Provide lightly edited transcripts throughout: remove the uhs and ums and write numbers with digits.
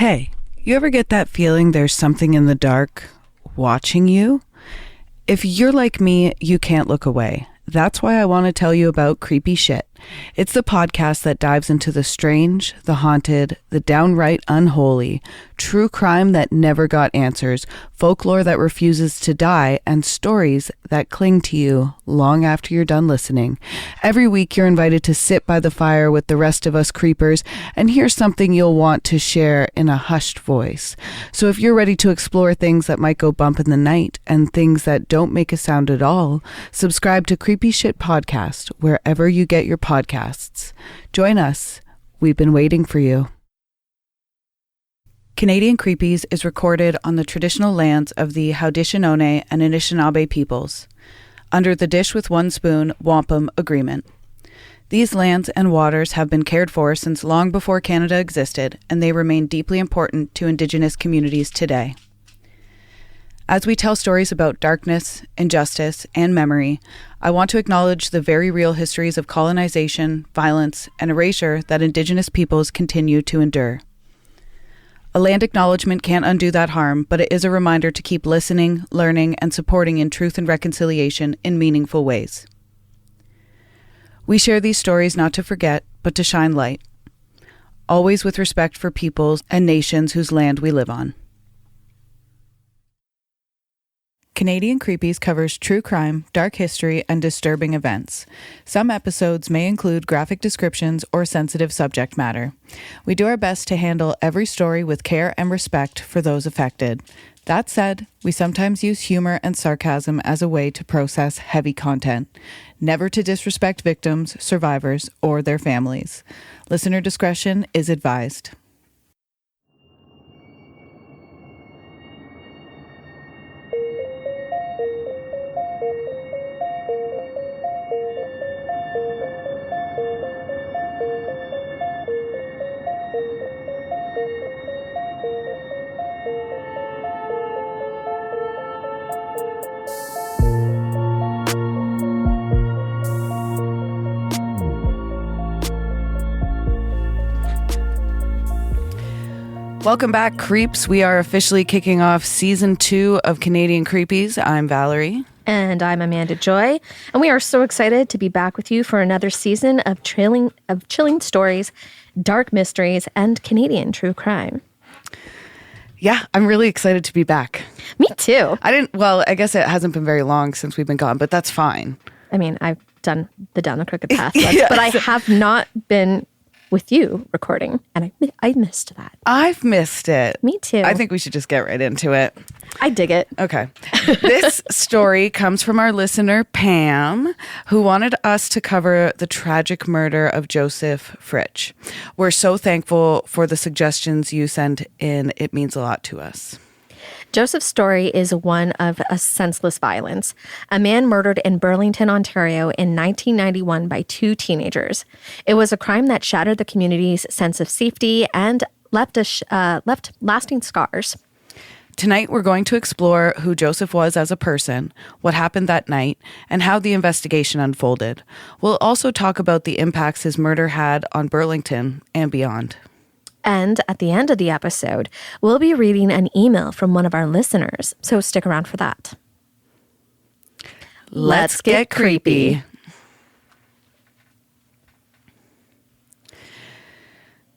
Hey, you ever get that feeling there's something in the dark watching you? If you're like me, you can't look away. That's why I want to tell you about Creepy Shit. It's the podcast that dives into the strange, the haunted, the downright unholy, true crime that never got answers, folklore that refuses to die, and stories that cling to you long after you're done listening. Every week you're invited to sit by the fire with the rest of us creepers and hear something you'll want to share in a hushed voice. So if you're ready to explore things that might go bump in the night and things that don't make a sound at all, subscribe to Creepy Shit Podcast wherever you get your podcasts. Join us. We've been waiting for you. Canadian Creepies is recorded on the traditional lands of the Haudenosaunee and Anishinaabe peoples, under the Dish with One Spoon Wampum Agreement. These lands and waters have been cared for since long before Canada existed, and they remain deeply important to Indigenous communities today. As we tell stories about darkness, injustice, and memory, I want to acknowledge the very real histories of colonization, violence, and erasure that Indigenous peoples continue to endure. A land acknowledgement can't undo that harm, but it is a reminder to keep listening, learning, and supporting in truth and reconciliation in meaningful ways. We share these stories not to forget, but to shine light, always with respect for peoples and nations whose land we live on. Canadian Creepies covers true crime, dark history, and disturbing events. Some episodes may include graphic descriptions or sensitive subject matter. We do our best to handle every story with care and respect for those affected. That said, we sometimes use humor and sarcasm as a way to process heavy content, never to disrespect victims, survivors, or their families. Listener discretion is advised. Welcome back, creeps. We are officially kicking off Season 2 of Canadian Creepies. I'm Valerie. And I'm Amanda Joy. And we are so excited to be back with you for another season of chilling stories, dark mysteries, and Canadian true crime. Yeah, I'm really excited to be back. Me too. I guess it hasn't been very long since we've been gone, but that's fine. I mean, I've done the Down the Crooked Path, but I have not been with you recording, and I missed that. I've missed it. Me too. I think we should just get right into it. I dig it. Okay. This story comes from our listener, Pam, who wanted us to cover the tragic murder of Joseph Fritch. We're so thankful for the suggestions you sent in. It means a lot to us. Joseph's story is one of a senseless violence. A man murdered in Burlington, Ontario in 1991 by two teenagers. It was a crime that shattered the community's sense of safety and left lasting scars. Tonight, we're going to explore who Joseph was as a person, what happened that night, and how the investigation unfolded. We'll also talk about the impacts his murder had on Burlington and beyond. And at the end of the episode, we'll be reading an email from one of our listeners, so stick around for that. Let's get creepy.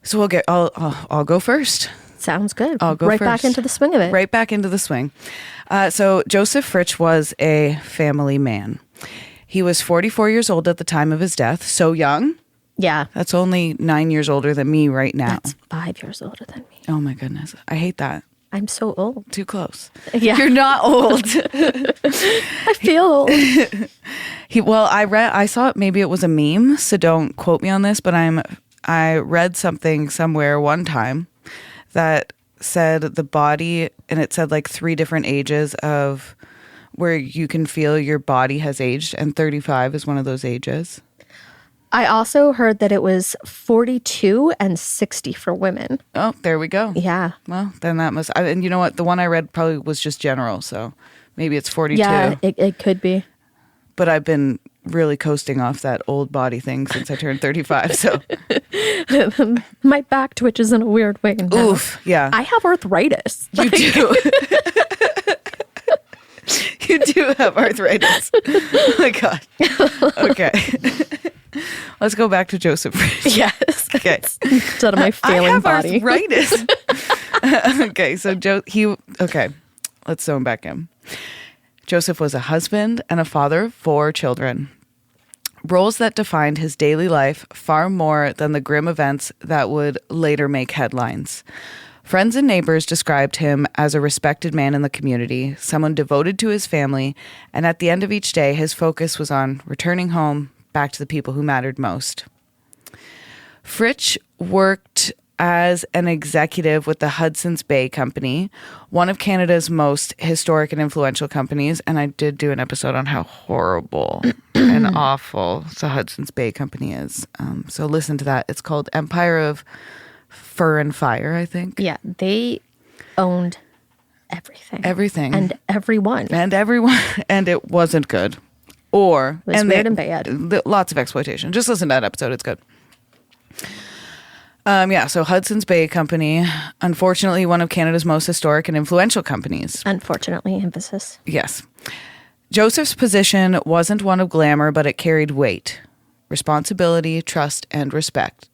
So I'll go first. Sounds good. I'll go right first. back into the swing of it. Right back into the swing. So Joseph Fritch was a family man. He was 44 years old at the time of his death. So young. Yeah. That's only 9 years older than me right now. That's 5 years older than me. Oh my goodness. I hate that. I'm so old. Too close. Yeah. You're not old. I feel old. I saw it, maybe it was a meme, so don't quote me on this, but I read something somewhere one time that said the body, and it said like 3 different ages of where you can feel your body has aged, and 35 is one of those ages. I also heard that it was 42 and 60 for women. Oh, there we go. Yeah. Well, then that must... And you know what? The one I read probably was just general, so maybe it's 42. Yeah, it could be. But I've been really coasting off that old body thing since I turned 35. So My back twitches in a weird way now. Oof, yeah. I have arthritis. You do. You do have arthritis. Oh my God. Okay. Let's go back to Joseph Fritch. Yes. Okay. Instead of my failing body. Arthritis. Okay. So okay. Let's zone back in. Joseph was a husband and a father of 4 children. Roles that defined his daily life far more than the grim events that would later make headlines. Friends and neighbors described him as a respected man in the community, someone devoted to his family, and at the end of each day, his focus was on returning home back to the people who mattered most. Fritch worked as an executive with the Hudson's Bay Company, one of Canada's most historic and influential companies, and I did do an episode on how horrible and awful the Hudson's Bay Company is. So listen to that. It's called Empire of Fur and Fire, I think. Yeah, they owned everything. Everything. And everyone. And everyone. And it wasn't good. Or. It was weird and bad. Lots of exploitation. Just listen to that episode. It's good. So Hudson's Bay Company, unfortunately, one of Canada's most historic and influential companies. Unfortunately, emphasis. Yes. Joseph's position wasn't one of glamour, but it carried weight, responsibility, trust, and respect.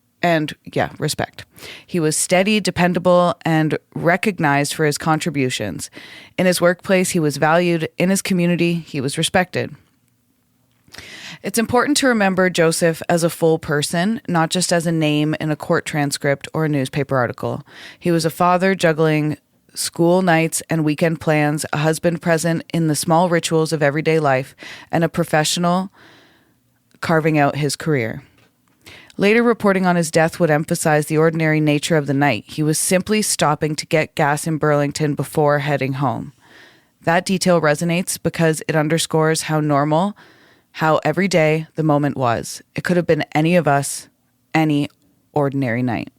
Respect. He was steady, dependable, and recognized for his contributions. In his workplace, he was valued. In his community, he was respected. It's important to remember Joseph as a full person, not just as a name in a court transcript or a newspaper article. He was a father juggling school nights and weekend plans, a husband present in the small rituals of everyday life, and a professional carving out his career. Later reporting on his death would emphasize the ordinary nature of the night. He was simply stopping to get gas in Burlington before heading home. That detail resonates because it underscores how normal, how everyday the moment was. It could have been any of us, any ordinary night.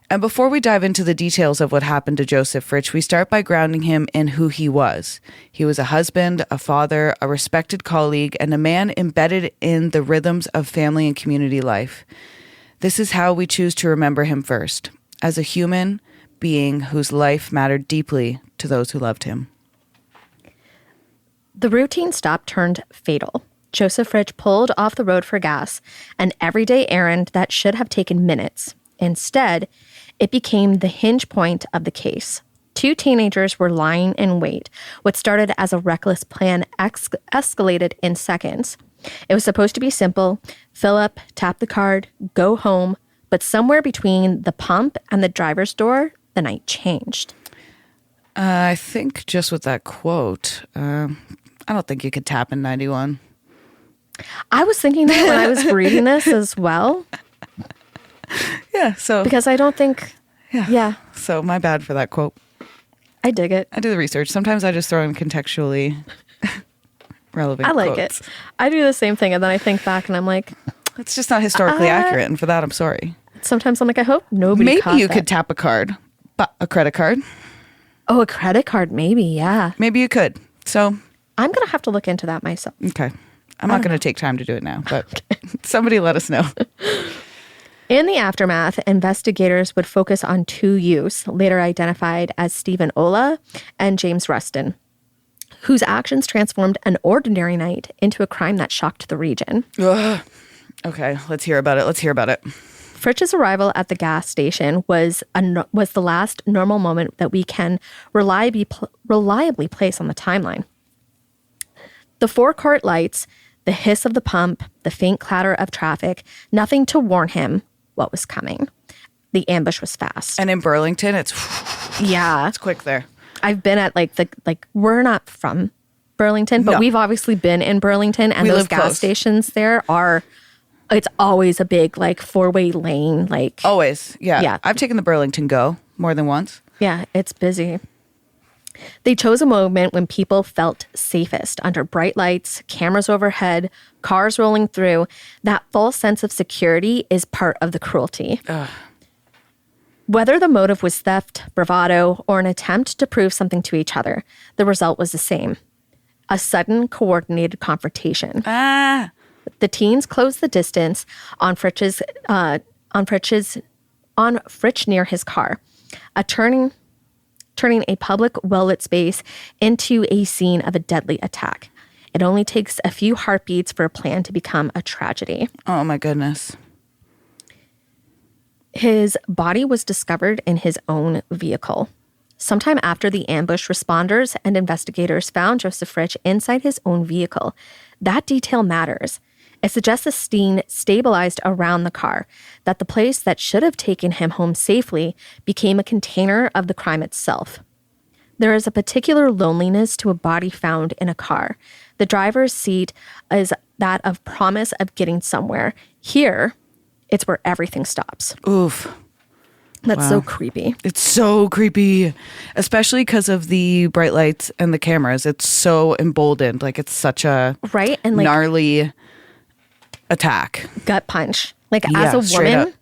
And before we dive into the details of what happened to Joseph Fritch, we start by grounding him in who he was. He was a husband, a father, a respected colleague, and a man embedded in the rhythms of family and community life. This is how we choose to remember him first, as a human being whose life mattered deeply to those who loved him. The routine stop turned fatal. Joseph Fritch pulled off the road for gas, an everyday errand that should have taken minutes. Instead, it became the hinge point of the case. 2 teenagers were lying in wait. What started as a reckless plan escalated in seconds. It was supposed to be simple: fill up, tap the card, go home. But somewhere between the pump and the driver's door, the night changed. I think just with that quote, I don't think you could tap in 91. I was thinking that when I was reading this as well. Yeah, so. Because I don't think. Yeah. So my bad for that quote. I dig it. I do the research. Sometimes I just throw in contextually relevant I like quotes. it. I do the same thing, and then I think back and I'm like, it's just not historically accurate, and for that I'm sorry. Sometimes I'm like, I hope nobody Maybe caught you that. could tap a card, but a credit card. Oh, a credit card, maybe, yeah. Maybe you could. So I'm going to have to look into that myself. Okay. I'm not going to take time to do it now, but somebody let us know. In the aftermath, investigators would focus on 2 youths, later identified as Stephen Olah and James Ruston, whose actions transformed an ordinary night into a crime that shocked the region. Ugh. Okay, let's hear about it. Fritch's arrival at the gas station was the last normal moment that we can reliably place on the timeline. The forecourt lights, the hiss of the pump, the faint clatter of traffic, nothing to warn him what was coming. The ambush was fast. And in Burlington, it's quick there. I've been at we're not from Burlington, but we've obviously been in Burlington, and those gas stations there it's always a big 4-way lane. Always, yeah. I've taken the Burlington Go more than once. Yeah, it's busy. They chose a moment when people felt safest, under bright lights, cameras overhead, cars rolling through. That false sense of security is part of the cruelty. Ugh. Whether the motive was theft, bravado, or an attempt to prove something to each other, the result was the same. a sudden coordinated confrontation. Ah. The teens closed the distance on Fritch near his car, turning a public well-lit space into a scene of a deadly attack. It only takes a few heartbeats for a plan to become a tragedy. Oh my goodness. His body was discovered in his own vehicle. Sometime after the ambush, responders and investigators found Joseph Fritch inside his own vehicle. That detail matters. It suggests the scene stabilized around the car, that the place that should have taken him home safely became a container of the crime itself. There is a particular loneliness to a body found in a car. The driver's seat is that of promise of getting somewhere. Here, it's where everything stops. Oof. That's so creepy. It's so creepy, especially because of the bright lights and the cameras. It's so emboldened. Like, it's such a right and like gnarly attack. Gut punch. Like, as a woman, up.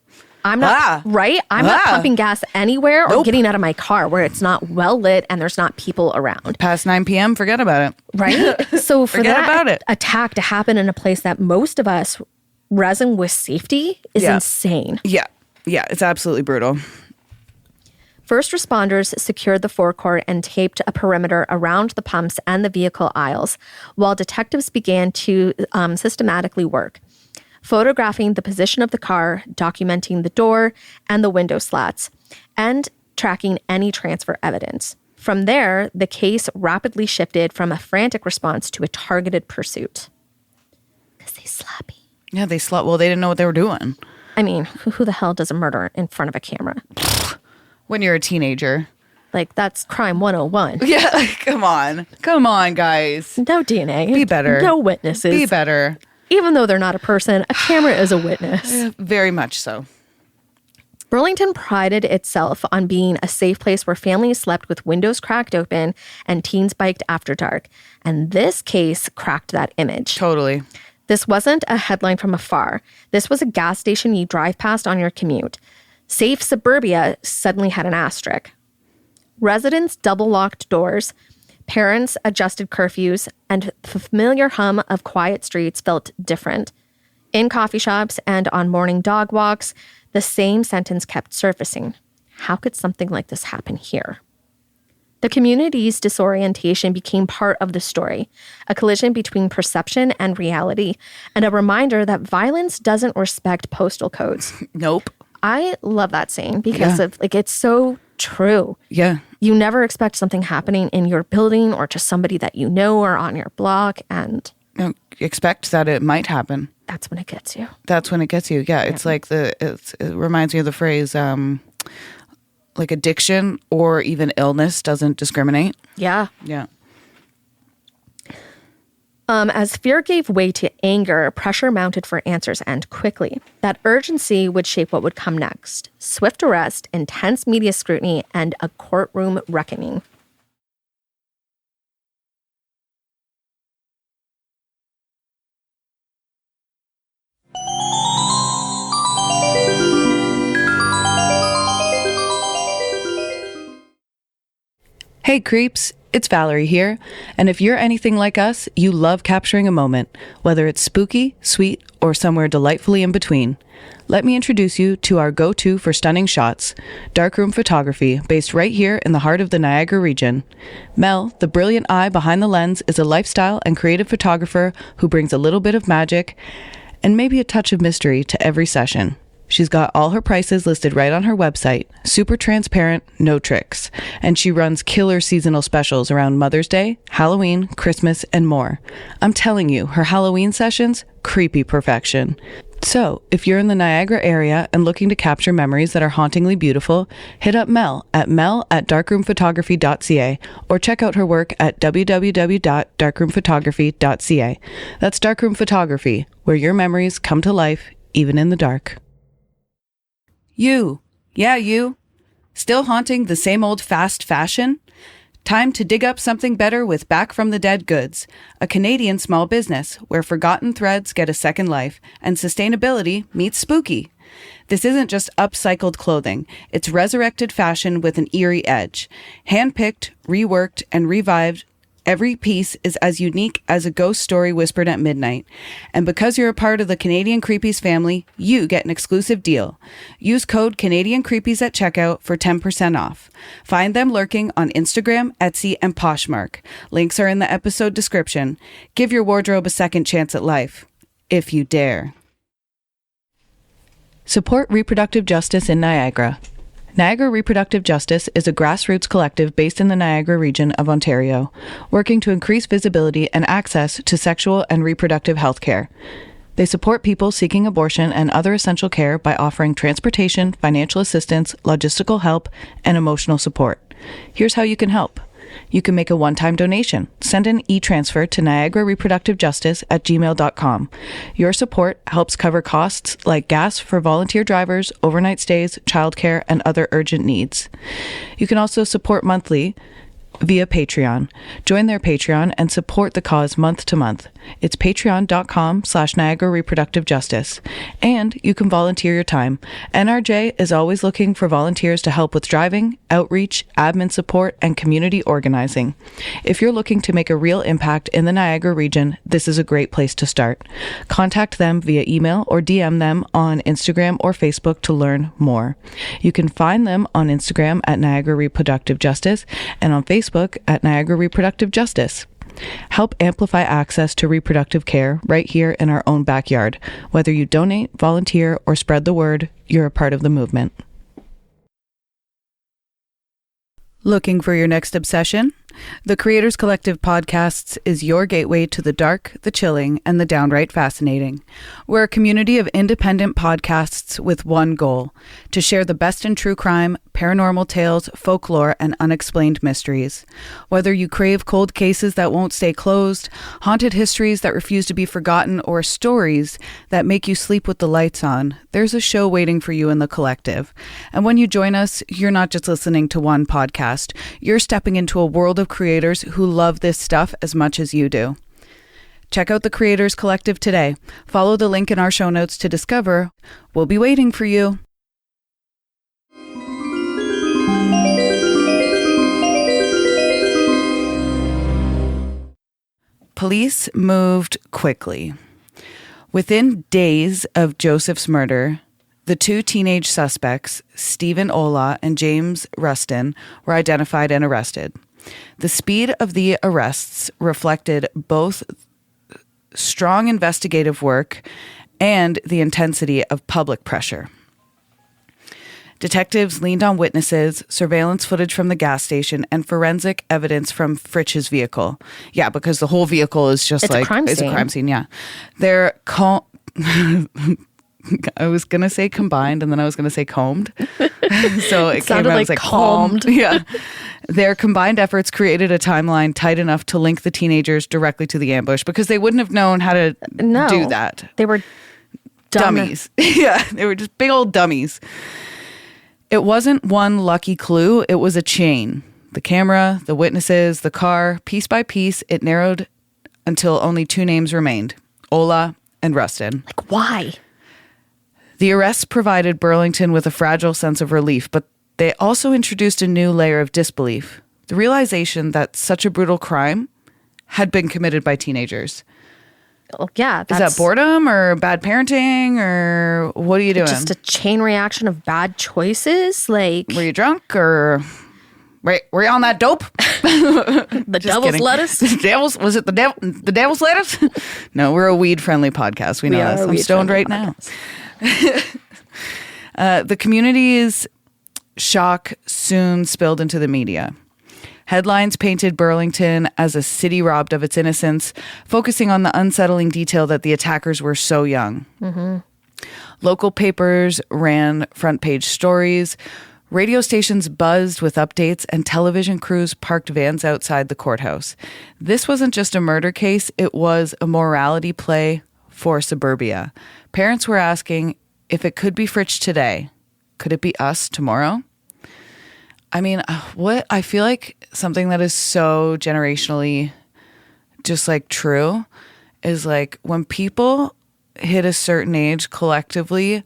I'm not right. I'm not pumping gas anywhere or getting out of my car where it's not well lit and there's not people around. Past 9 p.m., forget about it. Right? So for Forget that about it. attack to happen in a place that most of us reson with safety is insane. Yeah. Yeah, it's absolutely brutal. First responders secured the forecourt and taped a perimeter around the pumps and the vehicle aisles, while detectives began to systematically work, photographing the position of the car, documenting the door and the window slats, and tracking any transfer evidence. From there, the case rapidly shifted from a frantic response to a targeted pursuit. Because they sloppy. Yeah, they Well, they didn't know what they were doing. I mean, who the hell does a murder in front of a camera? When you're a teenager. Like, that's crime 101. Yeah, like, come on. Come on, guys. No DNA. Be better. No witnesses. Be better. Even though they're not a person, a camera is a witness. Very much so. Burlington prided itself on being a safe place where families slept with windows cracked open and teens biked after dark. And this case cracked that image. Totally. This wasn't a headline from afar. This was a gas station you drive past on your commute. Safe suburbia suddenly had an asterisk. Residents double-locked doors. Parents adjusted curfews, and the familiar hum of quiet streets felt different. In coffee shops and on morning dog walks, the same sentence kept surfacing. How could something like this happen here? The community's disorientation became part of the story, a collision between perception and reality, and a reminder that violence doesn't respect postal codes. Nope. I love that saying because of it's so true. Yeah. You never expect something happening in your building or to somebody that you know or on your block, and expect that it might happen. That's when it gets you. That's when it gets you. Yeah. It's like it reminds me of the phrase, like addiction or even illness doesn't discriminate. Yeah. Yeah. As fear gave way to anger, pressure mounted for answers and quickly. That urgency would shape what would come next. Swift arrest, intense media scrutiny, and a courtroom reckoning. Hey creeps, it's Valerie here, and if you're anything like us, you love capturing a moment, whether it's spooky, sweet, or somewhere delightfully in between. Let me introduce you to our go-to for stunning shots, darkroom photography, based right here in the heart of the Niagara region. Mel, the brilliant eye behind the lens, is a lifestyle and creative photographer who brings a little bit of magic and maybe a touch of mystery to every session. She's got all her prices listed right on her website, super transparent, no tricks, and she runs killer seasonal specials around Mother's Day, Halloween, Christmas, and more. I'm telling you, her Halloween sessions, creepy perfection. So, if you're in the Niagara area and looking to capture memories that are hauntingly beautiful, hit up Mel at mel@darkroomphotography.ca or check out her work at www.darkroomphotography.ca. That's Darkroom Photography, where your memories come to life, even in the dark. You. Yeah, you. Still haunting the same old fast fashion? Time to dig up something better with Back from the Dead Goods, a Canadian small business where forgotten threads get a second life and sustainability meets spooky. This isn't just upcycled clothing. It's resurrected fashion with an eerie edge. Handpicked, reworked, and revived Every piece is as unique as a ghost story whispered at midnight. And because you're a part of the Canadian Creepies family, you get an exclusive deal. Use code Canadian Creepies at checkout for 10% off. Find them lurking on Instagram, Etsy, and Poshmark. Links are in the episode description. Give your wardrobe a second chance at life, if you dare. Support reproductive justice in Niagara. Niagara Reproductive Justice is a grassroots collective based in the Niagara region of Ontario, working to increase visibility and access to sexual and reproductive health care. They support people seeking abortion and other essential care by offering transportation, financial assistance, logistical help, and emotional support. Here's how you can help. You can make a one-time donation. Send an e-transfer to niagarareproductivejustice@gmail.com. Your support helps cover costs like gas for volunteer drivers, overnight stays, childcare, and other urgent needs. You can also support monthly via Patreon. Join their Patreon and support the cause month to month. It's patreon.com/Niagara Reproductive Justice. And you can volunteer your time. NRJ is always looking for volunteers to help with driving, outreach, admin support, and community organizing. If you're looking to make a real impact in the Niagara region, this is a great place to start. Contact them via email or DM them on Instagram or Facebook to learn more. You can find them on Instagram at Niagara Reproductive Justice and on Facebook at Niagara Reproductive Justice. Help amplify access to reproductive care right here in our own backyard. Whether you donate, volunteer, or spread the word, you're a part of the movement. Looking for your next obsession? The Creators Collective Podcasts is your gateway to the dark, the chilling, and the downright fascinating. We're a community of independent podcasts with one goal: to share the best in true crime, paranormal tales, folklore, and unexplained mysteries. Whether you crave cold cases that won't stay closed, haunted histories that refuse to be forgotten, or stories that make you sleep with the lights on, there's a show waiting for you in the collective. And when you join us, you're not just listening to one podcast. You're stepping into a world of creators who love this stuff as much as you do. Check out the Creators Collective today. Follow the link in our show notes to discover. We'll be waiting for you. Police moved quickly. Within days of Joseph's murder, the two teenage suspects, Stephen Olah and James Ruston, were identified and arrested. The speed of the arrests reflected both strong investigative work and the intensity of public pressure. Detectives leaned on witnesses, surveillance footage from the gas station, and forensic evidence from Fritch's vehicle. Yeah, because the whole vehicle is just it's a crime scene. Yeah. They're I was going to say combined, and then I was going to say combed. So it sounded came out like calmed. Yeah. Their combined efforts created a timeline tight enough to link the teenagers directly to the ambush, because they wouldn't have known how to do that. They were dummies. Yeah, they were just big old dummies. It wasn't one lucky clue. It was a chain. The camera, the witnesses, the car, piece by piece, it narrowed until only two names remained: Olah and Ruston. Like, why? The arrests provided Burlington with a fragile sense of relief, but they also introduced a new layer of disbelief: the realization that such a brutal crime had been committed by teenagers. Well, yeah. Is that boredom or bad parenting, or what are you doing? Just a chain reaction of bad choices? Like, were you drunk, or were you on that dope? The devil's kidding. Lettuce? Was it the devil's lettuce? No, we're a weed-friendly podcast. We know this. I'm stoned right now. The community's shock soon spilled into the media. Headlines painted Burlington as a city robbed of its innocence, focusing on the unsettling detail that the attackers were so young. Mm-hmm. Local papers ran front-page stories, radio stations buzzed with updates, and television crews parked vans outside the courthouse. This wasn't just a murder case, it was a morality play for suburbia. Parents were asking, if it could be Fritch today, could it be us tomorrow? I mean, what I feel like something that is so generationally just like true is like when people hit a certain age collectively,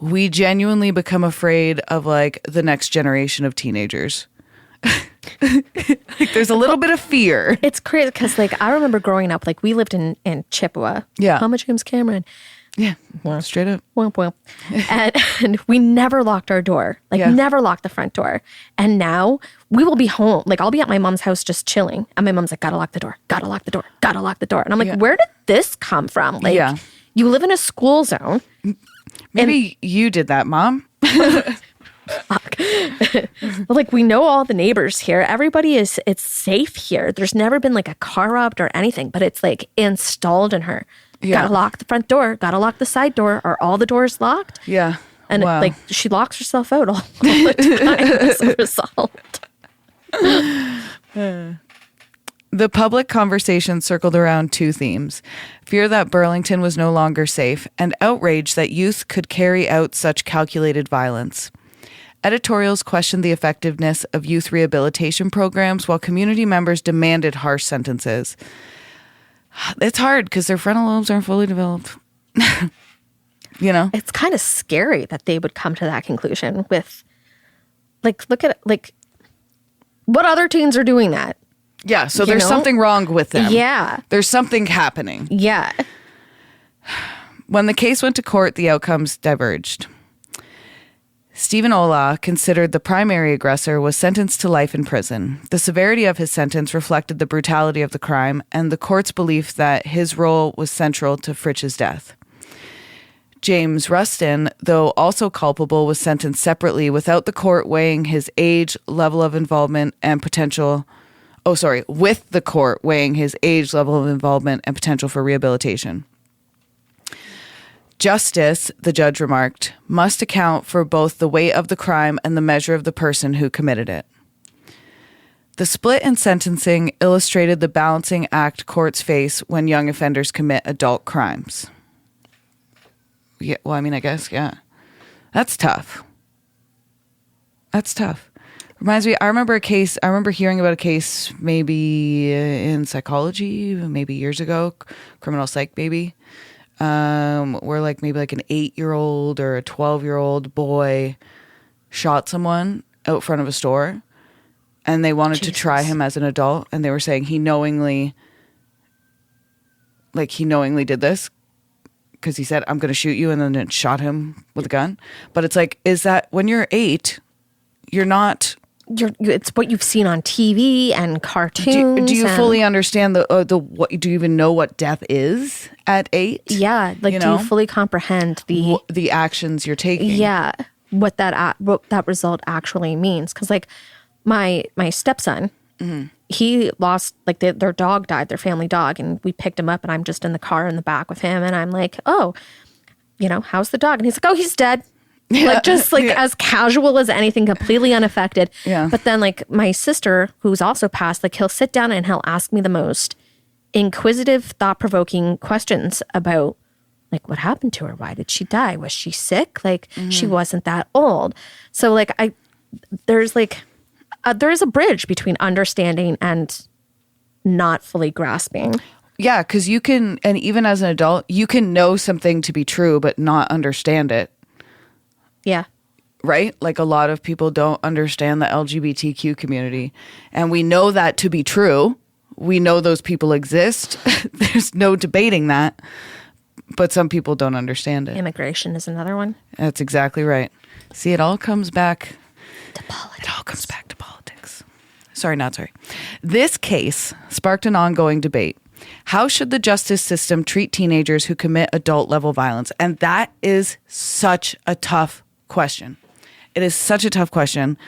we genuinely become afraid of like the next generation of teenagers. Like there's a little bit of fear. It's crazy because like I remember growing up, like we lived in Chippewa. Yeah. Home of James Cameron. Yeah. Straight up. Well. And we never locked our door. Like never locked the front door. And now we will be home. Like I'll be at my mom's house just chilling. And my mom's like, gotta lock the door, gotta lock the door, gotta lock the door. And I'm like, where did this come from? Like you live in a school zone. Maybe you did that, Mom. Fuck. Like we know all the neighbors here. Everybody it's safe here. There's never been like a car robbed or anything, but it's like installed in her. Gotta lock the front door, gotta lock the side door. Are all the doors locked? Yeah. And like she locks herself out all the time as a result. The public conversation circled around two themes: fear that Burlington was no longer safe, and outrage that youth could carry out such calculated violence. Editorials questioned the effectiveness of youth rehabilitation programs, while community members demanded harsh sentences. It's hard because their frontal lobes aren't fully developed. You know? It's kind of scary that they would come to that conclusion with, like, look at, like, what other teens are doing that? Yeah, so there's something wrong with them. Yeah. There's something happening. Yeah. When the case went to court, the outcomes diverged. Stephen Olah, considered the primary aggressor, was sentenced to life in prison. The severity of his sentence reflected the brutality of the crime and the court's belief that his role was central to Fritch's death. James Ruston, though also culpable, was sentenced separately without the court weighing his age, level of involvement, and potential... with the court weighing his age, level of involvement, and potential for rehabilitation. Justice, the judge remarked, must account for both the weight of the crime and the measure of the person who committed it. The split in sentencing illustrated the balancing act courts face when young offenders commit adult crimes. Yeah, well, I mean, I guess, yeah. That's tough. Reminds me, I remember hearing about a case maybe in psychology, maybe years ago, criminal psych maybe, where like maybe like an 8-year-old or a 12-year-old boy shot someone out front of a store, and they wanted to try him as an adult, and they were saying he knowingly did this because he said, I'm going to shoot you, and then it shot him with a gun. But it's like, is that when you're 8, you're not... it's what you've seen on TV and cartoons. Do you fully understand what? Do you even know what death is at 8? Yeah, like do you fully comprehend the actions you're taking? Yeah, what that result actually means? Because like my stepson, he lost like their dog died, their family dog, and we picked him up, and I'm just in the car in the back with him, and I'm like, oh, how's the dog? And he's like, oh, he's dead. Yeah, like just like as casual as anything, completely unaffected. Yeah. But then like my sister, who's also passed, like he'll sit down and he'll ask me the most inquisitive, thought-provoking questions about like what happened to her. Why did she die? Was she sick? Like she wasn't that old. So like there's a bridge between understanding and not fully grasping. Yeah, because you can, and even as an adult, you can know something to be true but not understand it. Yeah. Right? Like a lot of people don't understand the LGBTQ community. And we know that to be true. We know those people exist. There's no debating that. But some people don't understand it. Immigration is another one. That's exactly right. See, it all comes back to politics. It all comes back to politics. Sorry. This case sparked an ongoing debate. How should the justice system treat teenagers who commit adult-level violence? And that is such a tough question. It is such a tough question.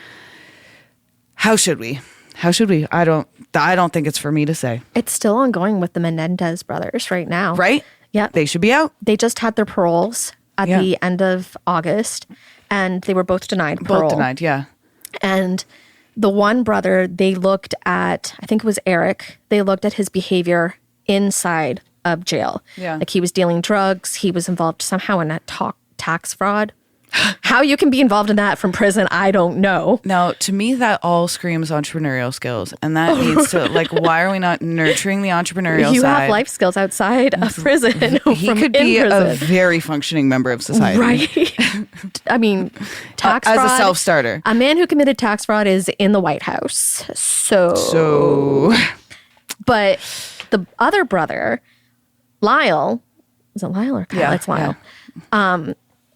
How should we? I don't think it's for me to say. It's still ongoing with the Menendez brothers right now. Right? Yeah. They should be out. They just had their paroles at the end of August, and they were both denied parole. Both denied, yeah. And the one brother, they looked at, I think it was Eric, they looked at his behavior inside of jail. Yeah. Like he was dealing drugs. He was involved somehow in that tax fraud. How you can be involved in that from prison, I don't know. Now, to me, that all screams entrepreneurial skills. And that needs to, like, why are we not nurturing the entrepreneurial You side? have life skills outside of prison. He could be a very functioning member of society. Right. I mean, tax fraud. As a self-starter. A man who committed tax fraud is in the White House. So. But the other brother, Lyle, is it Lyle or Kyle? Yeah, it's Lyle. Yeah.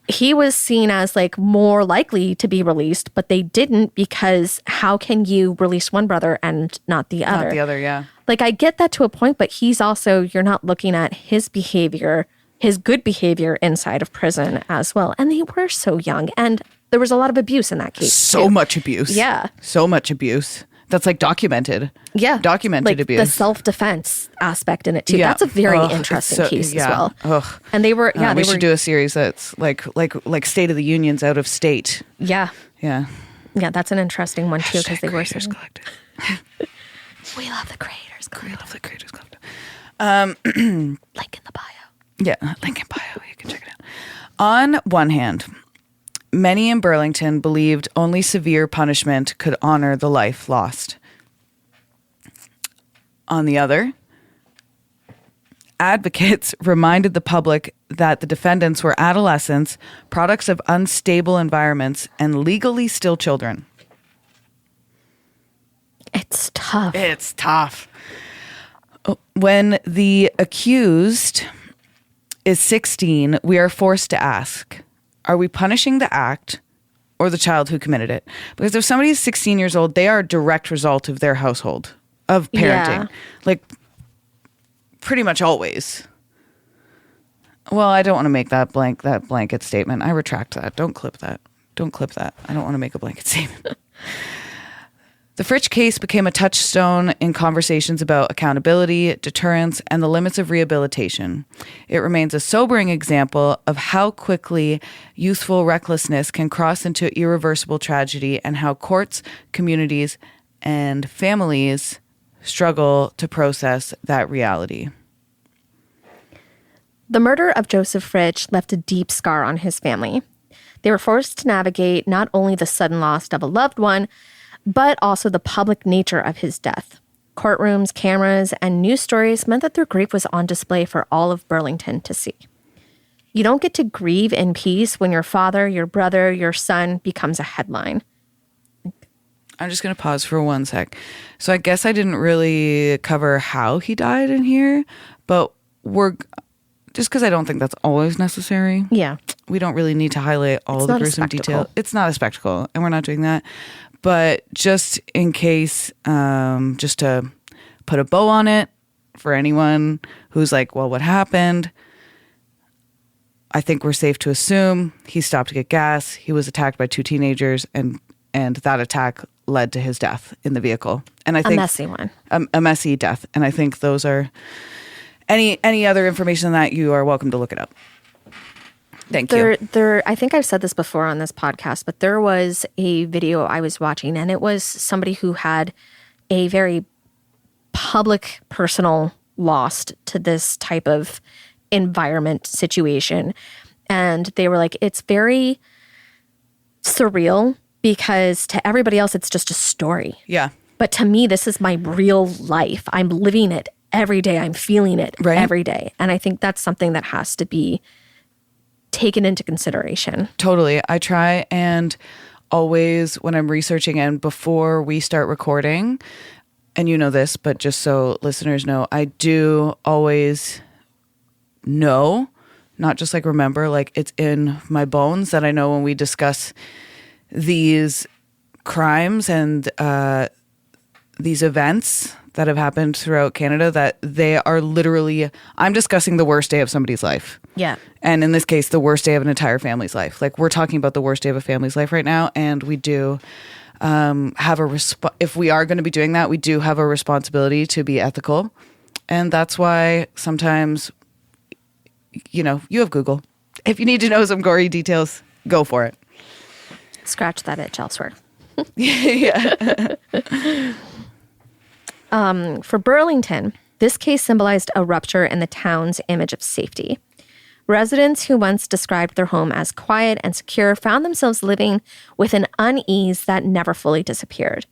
He was seen as like more likely to be released, but they didn't because how can you release one brother and not the other? Not the other, yeah. Like I get that to a point, but he's also, you're not looking at his behavior, his good behavior inside of prison as well. And they were so young. And there was a lot of abuse in that case. So much abuse. Yeah. So much abuse. That's like documented. Yeah. Documented like abuse. The self-defense aspect in it too. Yeah. That's a very interesting case as well. Ugh. And they were, we should do a series that's like State of the Union's out of state. Yeah. Yeah. Yeah, that's an interesting one too because they were so. We love the Creators Collective. We love the Creators Collective. Link in the bio. Yeah, link in bio. You can check it out. On one hand, many in Burlington believed only severe punishment could honor the life lost. On the other, advocates reminded the public that the defendants were adolescents, products of unstable environments, and legally still children. It's tough. It's tough. When the accused is 16, we are forced to ask, are we punishing the act or the child who committed it? Because if somebody is 16 years old, they are a direct result of their household, of parenting. Yeah. Like, pretty much always. Well, I don't want to make that blanket statement. I retract that. Don't clip that. Don't clip that. I don't want to make a blanket statement. The Fritch case became a touchstone in conversations about accountability, deterrence, and the limits of rehabilitation. It remains a sobering example of how quickly youthful recklessness can cross into irreversible tragedy and how courts, communities, and families struggle to process that reality. The murder of Joseph Fritch left a deep scar on his family. They were forced to navigate not only the sudden loss of a loved one, but also the public nature of his death. Courtrooms, cameras, and news stories meant that their grief was on display for all of Burlington to see. You don't get to grieve in peace when your father, your brother, your son becomes a headline. I'm just going to pause for 1 sec. So I guess I didn't really cover how he died in here, but just because I don't think that's always necessary. Yeah. We don't really need to highlight all the gruesome detail. It's not a spectacle, and we're not doing that. But just in case, just to put a bow on it for anyone who's like, well, what happened? I think we're safe to assume he stopped to get gas. He was attacked by 2 teenagers, and that attack led to his death in the vehicle. And I think a messy one. A messy death. And I think those are any other information than that, you are welcome to look it up. Thank you. I think I've said this before on this podcast, but there was a video I was watching, and it was somebody who had a very public, personal loss to this type of environment situation. And they were like, it's very surreal because to everybody else, it's just a story. Yeah. But to me, this is my real life. I'm living it every day. I'm feeling it every day. And I think that's something that has to be taken into consideration. Totally. I try and always, when I'm researching and before we start recording, and you know this, but just so listeners know, I do always know, not just like remember, like it's in my bones that I know when we discuss these crimes and these events that have happened throughout Canada, that they are literally, I'm discussing the worst day of somebody's life. Yeah. And in this case, the worst day of an entire family's life. Like, we're talking about the worst day of a family's life right now. And we do have if we are going to be doing that, we do have a responsibility to be ethical. And that's why sometimes, you have Google. If you need to know some gory details, go for it. Scratch that itch elsewhere. Yeah. For Burlington, this case symbolized a rupture in the town's image of safety. Residents who once described their home as quiet and secure found themselves living with an unease that never fully disappeared.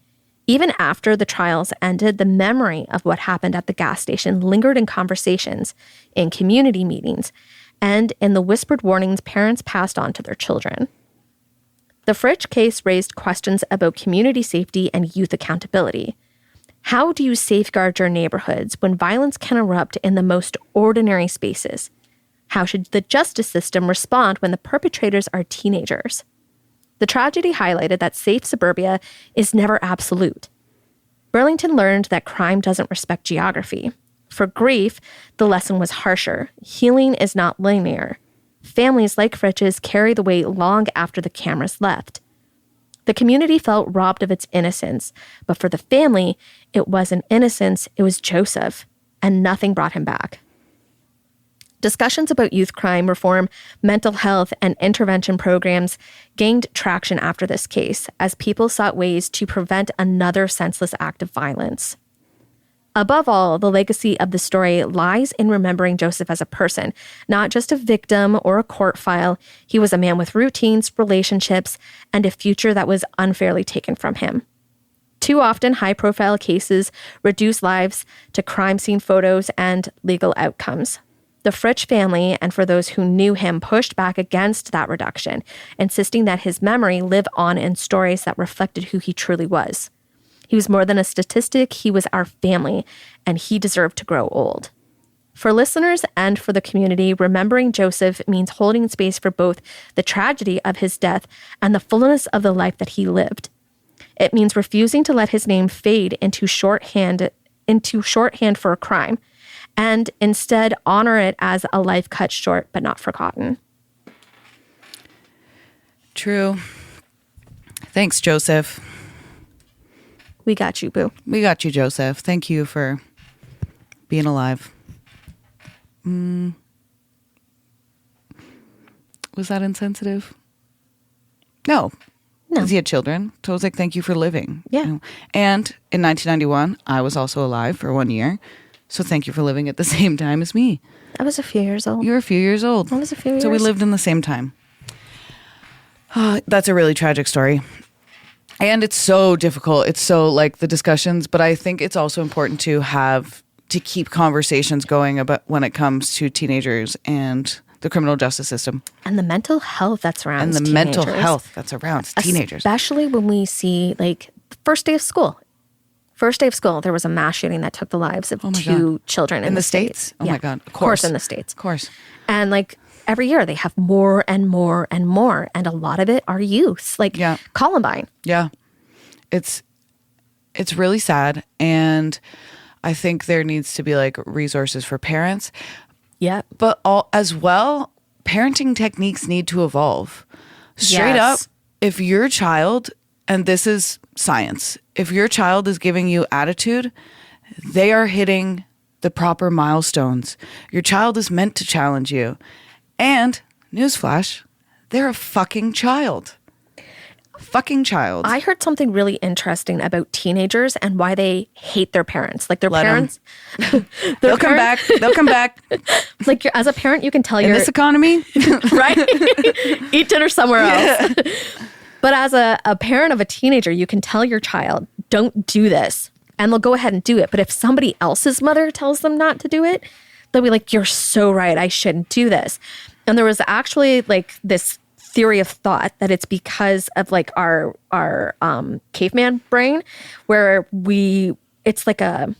Even after the trials ended, the memory of what happened at the gas station lingered in conversations, in community meetings, and in the whispered warnings parents passed on to their children. The Fritch case raised questions about community safety and youth accountability. How do you safeguard your neighborhoods when violence can erupt in the most ordinary spaces? How should the justice system respond when the perpetrators are teenagers? The tragedy highlighted that safe suburbia is never absolute. Burlington learned that crime doesn't respect geography. For grief, the lesson was harsher. Healing is not linear. Families like Fritch's carry the weight long after the cameras left. The community felt robbed of its innocence, but for the family, it wasn't innocence, it was Joseph, and nothing brought him back. Discussions about youth crime reform, mental health, and intervention programs gained traction after this case as people sought ways to prevent another senseless act of violence. Above all, the legacy of the story lies in remembering Joseph as a person, not just a victim or a court file. He was a man with routines, relationships, and a future that was unfairly taken from him. Too often, high-profile cases reduce lives to crime scene photos and legal outcomes. The Fritch family, and for those who knew him, pushed back against that reduction, insisting that his memory live on in stories that reflected who he truly was. He was more than a statistic, he was our family, and he deserved to grow old. For listeners and for the community, remembering Joseph means holding space for both the tragedy of his death and the fullness of the life that he lived. It means refusing to let his name fade into shorthand for a crime, and instead honor it as a life cut short but not forgotten. True. Thanks, Joseph. We got you, boo. We got you, Joseph. Thank you for being alive. Was that insensitive? No. Because he had children. So I was like, thank you for living. Yeah. You know? And in 1991, I was also alive for 1 year. So thank you for living at the same time as me. I was a few years old. You were a few years old. I was a few years. So we lived in the same time. That's a really tragic story. And it's so difficult. It's so like the discussions, but I think it's also important to keep conversations going about when it comes to teenagers and the criminal justice system. And the mental health that surrounds teenagers. Mental health that surrounds teenagers. Especially when we see like the first day of school. First day of school, there was a mass shooting that took the lives of two children in the States. Oh my God. Of course in the States. Of course. And like every year they have more and more and more. And a lot of it are youth, like Columbine. Yeah. It's really sad. And I think there needs to be like resources for parents. Yeah. But as well, parenting techniques need to evolve. Straight up, if your child, and this is science, if your child is giving you attitude, they are hitting the proper milestones. Your child is meant to challenge you. And, newsflash, they're a fucking child. Fucking child. I heard something really interesting about teenagers and why they hate their parents. Like their parents. They'll come back. They'll come back. Like as a parent, you can tell in this economy, right? Eat dinner somewhere else. But as a parent of a teenager, you can tell your child, don't do this. And they'll go ahead and do it. But if somebody else's mother tells them not to do it, they'll be like, you're so right. I shouldn't do this. And there was actually like this theory of thought that it's because of like our caveman brain, where it's like a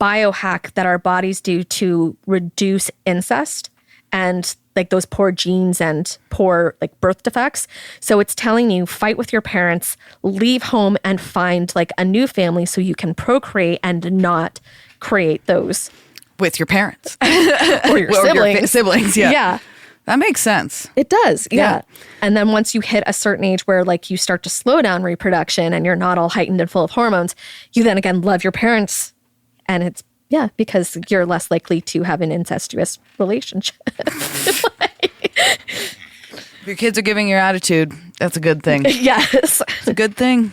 biohack that our bodies do to reduce incest and like those poor genes and poor like birth defects. So it's telling you fight with your parents, leave home and find like a new family so you can procreate and not create those with your parents or your siblings. Your siblings, yeah. Yeah. That makes sense. It does, yeah. And then once you hit a certain age where like you start to slow down reproduction and you're not all heightened and full of hormones, you then again love your parents. And it's, because you're less likely to have an incestuous relationship. If your kids are giving you attitude, that's a good thing. Yes. It's a good thing.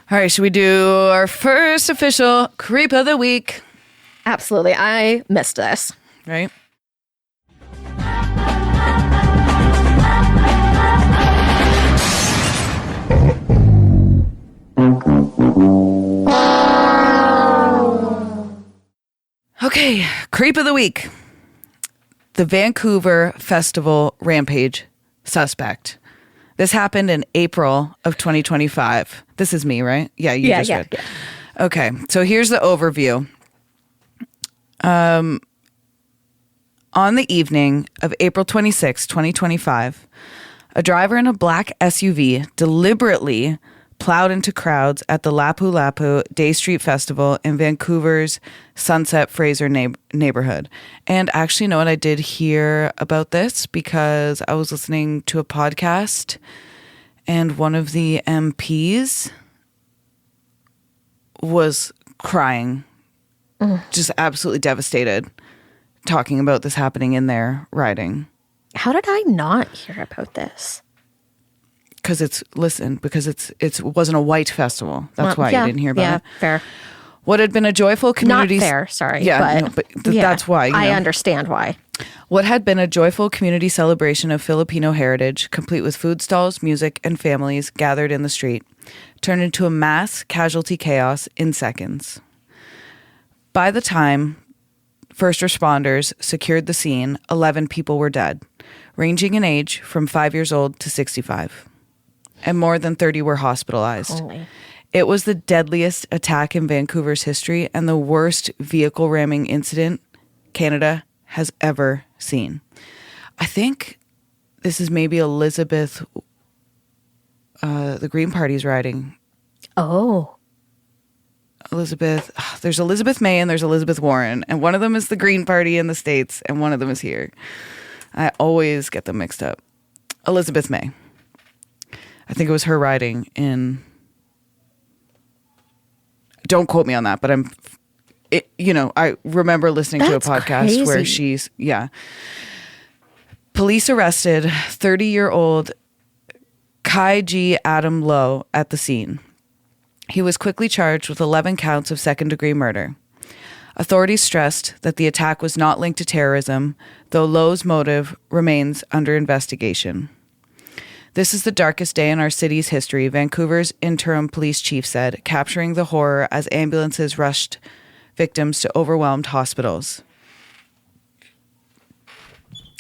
All right, should we do our first official Creep of the Week? Absolutely. I missed this. Right? Creep of the week. The Vancouver Festival rampage suspect. This happened in April of 2025. This is me, right? Yeah, you just read. Yeah. Okay, so here's the overview. On the evening of April 26, 2025, a driver in a black SUV deliberately plowed into crowds at the Lapu Lapu Day Street Festival in Vancouver's Sunset Fraser neighborhood. And actually, you know what? I did hear about this because I was listening to a podcast and one of the MPs was crying, just absolutely devastated, talking about this happening in their riding. How did I not hear about this? Because it wasn't a white festival. That's why you didn't hear about it. Yeah, fair. What had been a joyful community... Not fair, sorry. Yeah, that's why. I understand why. What had been a joyful community celebration of Filipino heritage, complete with food stalls, music, and families gathered in the street, turned into a mass casualty chaos in seconds. By the time first responders secured the scene, 11 people were dead, ranging in age from 5 years old to 65. And more than 30 were hospitalized. Holy. It was the deadliest attack in Vancouver's history and the worst vehicle ramming incident Canada has ever seen. I think this is maybe Elizabeth, the Green Party's riding. Oh. Elizabeth, there's Elizabeth May and there's Elizabeth Warren, and one of them is the Green Party in the States and one of them is here. I always get them mixed up. Elizabeth May. I think it was her riding in... Don't quote me on that, but I remember listening to a podcast where she's... Yeah. Police arrested 30-year-old Kai G. Adam Lowe at the scene. He was quickly charged with 11 counts of second-degree murder. Authorities stressed that the attack was not linked to terrorism, though Lowe's motive remains under investigation. This is the darkest day in our city's history, Vancouver's interim police chief said, capturing the horror as ambulances rushed victims to overwhelmed hospitals.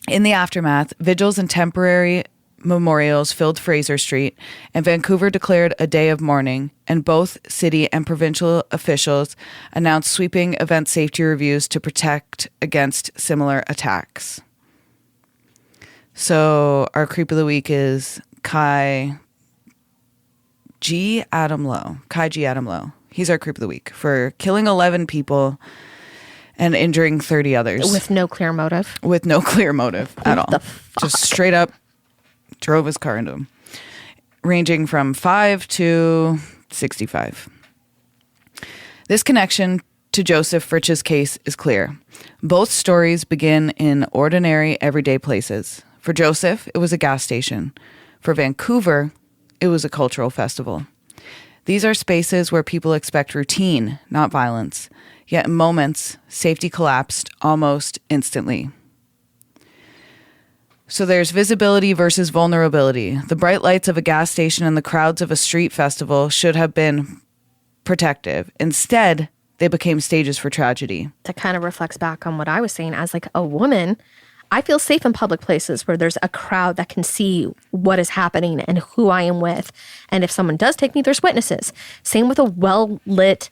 In the aftermath, vigils and temporary memorials filled Fraser Street, and Vancouver declared a day of mourning, and both city and provincial officials announced sweeping event safety reviews to protect against similar attacks. So our creep of the week is Kai G. Adam Lowe. Kai G. Adam Lowe. He's our creep of the week for killing 11 people and injuring 30 others. With no clear motive. With no clear motive at all. Just straight up drove his car into him. Ranging from 5 to 65. This connection to Joseph Fritch's case is clear. Both stories begin in ordinary, everyday places. For Joseph, it was a gas station. For Vancouver, it was a cultural festival. These are spaces where people expect routine, not violence. Yet in moments, safety collapsed almost instantly. So there's visibility versus vulnerability. The bright lights of a gas station and the crowds of a street festival should have been protective. Instead, they became stages for tragedy. That kind of reflects back on what I was saying. As like a woman, I feel safe in public places where there's a crowd that can see what is happening and who I am with. And if someone does take me, there's witnesses. Same with a well-lit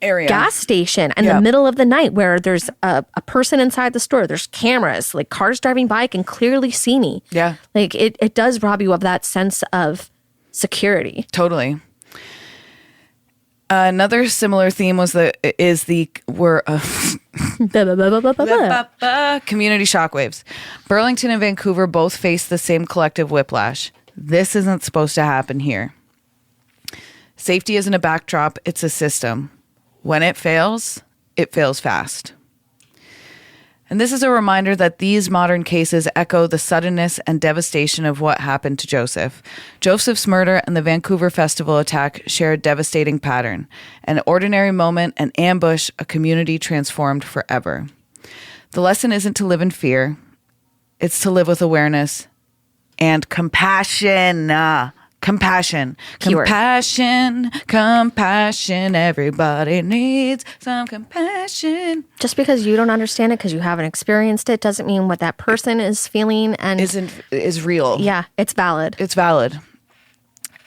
area, gas station in the middle of the night where there's a person inside the store. There's cameras, like cars driving by can clearly see me. Yeah. Like it does rob you of that sense of security. Totally. Another similar theme community shockwaves. Burlington and Vancouver both face the same collective whiplash. This isn't supposed to happen here. Safety isn't a backdrop, it's a system. When it fails fast. And this is a reminder that these modern cases echo the suddenness and devastation of what happened to Joseph. Joseph's murder and the Vancouver Festival attack share a devastating pattern. An ordinary moment, an ambush, a community transformed forever. The lesson isn't to live in fear. It's to live with awareness and compassion. Compassion. Keyword. Compassion. Everybody needs some compassion. Just because you don't understand it because you haven't experienced it doesn't mean what that person is feeling and is real. Yeah, it's valid. It's valid.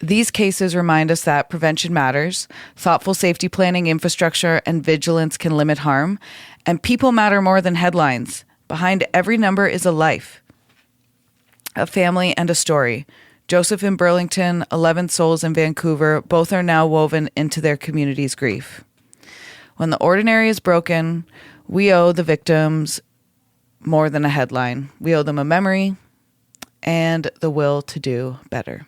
These cases remind us that prevention matters, thoughtful safety planning, infrastructure, and vigilance can limit harm, and people matter more than headlines. Behind every number is a life, a family, and a story. Joseph in Burlington, 11 souls in Vancouver, both are now woven into their community's grief. When the ordinary is broken, we owe the victims more than a headline. We owe them a memory and the will to do better.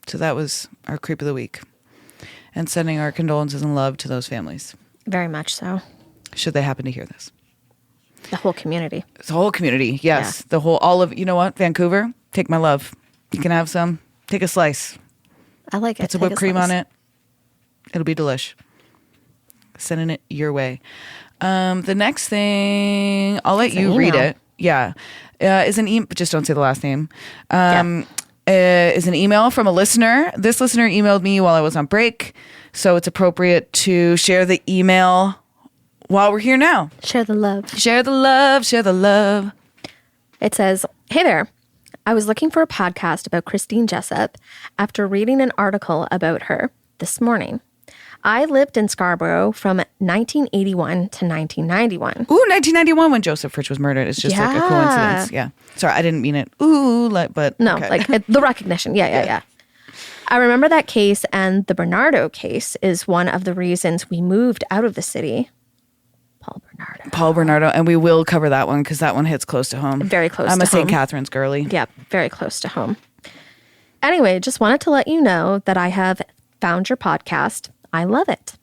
So that was our Creep of the Week. And sending our condolences and love to those families. Very much so. Should they happen to hear this. The whole community. The whole community, yes. Yeah. You know what, Vancouver, take my love. You can have some. Take a slice. I like it. Put some whipped cream on it. It'll be delish. Sending it your way. The next thing, I'll let you read it. Yeah. Is an email. Just don't say the last name. Is an email from a listener. This listener emailed me while I was on break, so it's appropriate to share the email while we're here now. Share the love. Share the love. Share the love. It says, "Hey there. I was looking for a podcast about Christine Jessup after reading an article about her this morning. I lived in Scarborough from 1981 to 1991. Ooh, 1991 when Joseph Fritch was murdered. It's just like a coincidence. Yeah. Sorry, I didn't mean it. Ooh, but no, okay. Like the recognition. Yeah. I remember that case, and the Bernardo case is one of the reasons we moved out of the city. Paul Bernardo. And we will cover that one because that one hits close to home. Very close to home. I'm a St. Catharines girly. Yep, very close to home. Anyway, just wanted to let you know that I have found your podcast. I love it.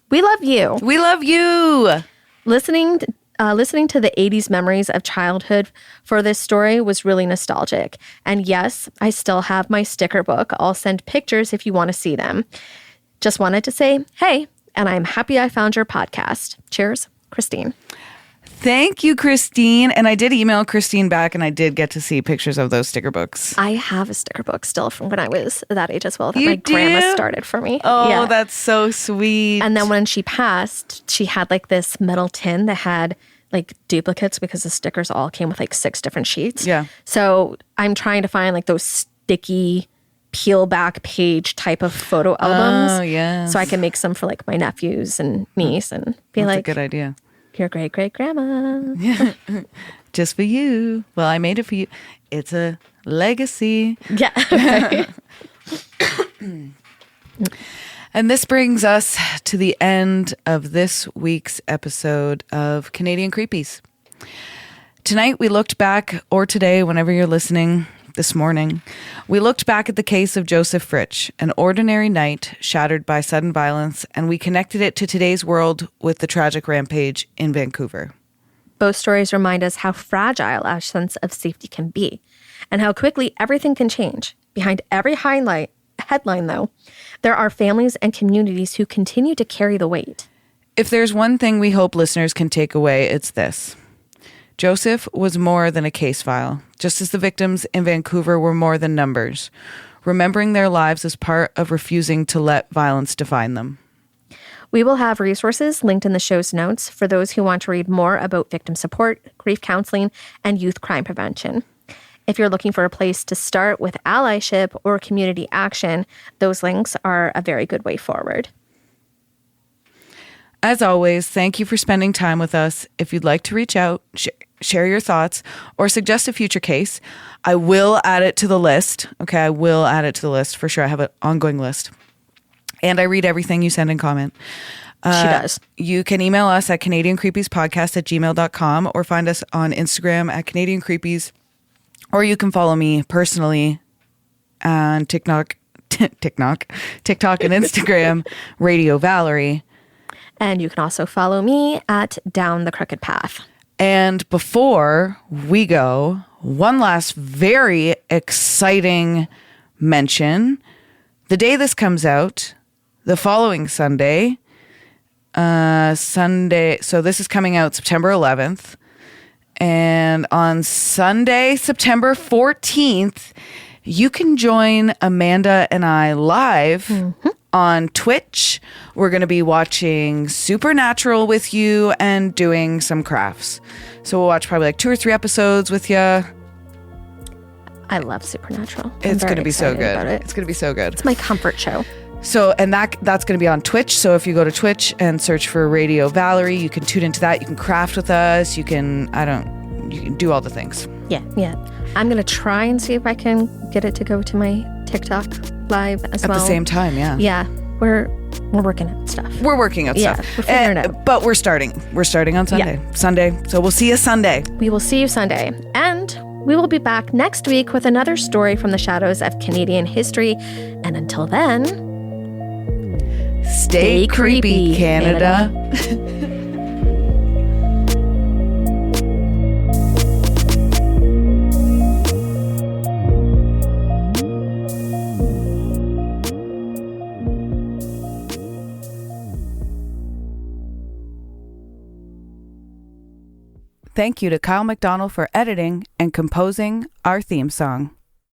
We love you. We love you. Listening to the 80s memories of childhood for this story was really nostalgic. And yes, I still have my sticker book. I'll send pictures if you want to see them. Just wanted to say, hey, and I'm happy I found your podcast. Cheers, Christine. Thank you, Christine. And I did email Christine back, and I did get to see pictures of those sticker books. I have a sticker book still from when I was that age as well that my grandma started for me. Oh, yeah. That's so sweet. And then when she passed, she had like this metal tin that had like duplicates because the stickers all came with like 6 different sheets. Yeah. So I'm trying to find like those sticky peel back page type of photo albums. Oh, yeah. So I can make some for like my nephews and niece and be That's like, a good idea. Your great great grandma. Yeah. Just for you. Well, I made it for you. It's a legacy. Yeah. Right. And this brings us to the end of this week's episode of Canadian Creepies. Tonight we looked back, or today, whenever you're listening, this morning, we looked back at the case of Joseph Fritch, an ordinary night shattered by sudden violence, and we connected it to today's world with the tragic rampage in Vancouver. Both stories remind us how fragile our sense of safety can be, and how quickly everything can change. Behind every headline, though, there are families and communities who continue to carry the weight. If there's one thing we hope listeners can take away, it's this. Joseph was more than a case file, just as the victims in Vancouver were more than numbers. Remembering their lives is part of refusing to let violence define them. We will have resources linked in the show's notes for those who want to read more about victim support, grief counseling, and youth crime prevention. If you're looking for a place to start with allyship or community action, those links are a very good way forward. As always, thank you for spending time with us. If you'd like to reach out, share your thoughts, or suggest a future case, I will add it to the list. Okay, I will add it to the list for sure. I have an ongoing list. And I read everything you send and comment. She does. You can email us at CanadianCreepiesPodcast@gmail.com or find us on Instagram at Canadian Creepies. Or you can follow me personally on TikTok and Instagram, Radio Valerie. And you can also follow me at Down the Crooked Path. And before we go, one last very exciting mention. The day this comes out, the following Sunday, so this is coming out September 11th. And on Sunday, September 14th, you can join Amanda and I live on Twitch. We're going to be watching Supernatural with you and doing some crafts. So we'll watch probably like 2 or 3 episodes with you. I love Supernatural. It's going to be so good. It's going to be so good. It's my comfort show. So, and that's going to be on Twitch. So if you go to Twitch and search for Radio Valerie, you can tune into that. You can craft with us. You can do all the things. Yeah. I'm going to try and see if I can get it to go to my TikTok live as well. At the same time, yeah. Yeah. We're working at stuff. We're working out stuff. We're figuring it out. But we're starting. We're starting on Sunday. Yeah. Sunday. So we'll see you Sunday. We will see you Sunday. And we will be back next week with another story from the shadows of Canadian history. And until then, stay creepy, Canada. Thank you to Kyle McDonald for editing and composing our theme song.